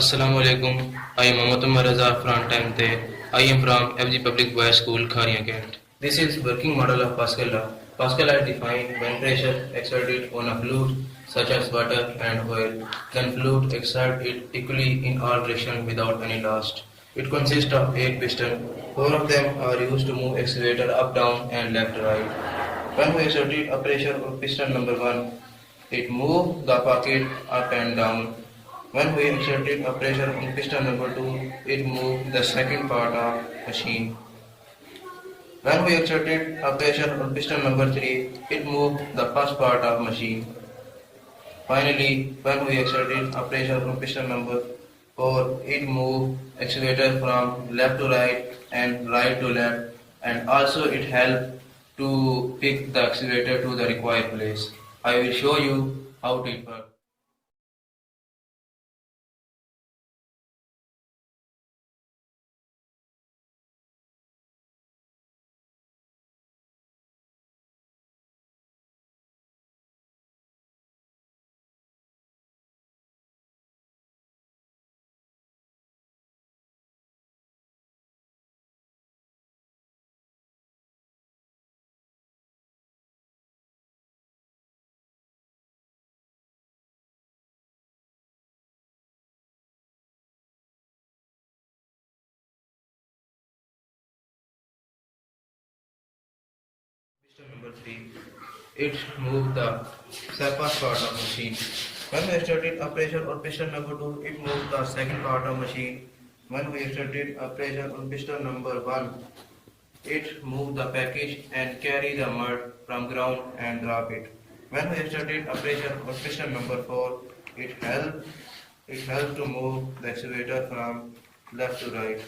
Assalamu alaikum. I am Mohammad Maraza from time te. I am from FG Public Boys School, Kharian Cantt. This is working model of Pascal law. Pascal law defines when pressure exerted on a fluid such as water and oil, then fluid exert it equally in all directions without any loss. It consists of 8 pistons. 4 of them are used to move accelerator up, down and left, right. When we exerted a pressure on piston number 1, it moves the pocket up and down. When we exerted a pressure on piston number 2, it moved the second part of machine. When we exerted a pressure on piston number 3, it moved the first part of machine. Finally, when we exerted a pressure on piston number 4, it moved accelerator from left to right and right to left, and also it helped to pick the accelerator to the required place. I will show you how it works. Piston number 3. It moved the surface part of machine. When we started a pressure on piston number 2, it moved the second part of machine. When we started a pressure on piston number 1, it moved the package and carry the mud from ground and drop it. When we started a pressure on piston number 4, it helped to move the accelerator from left to right.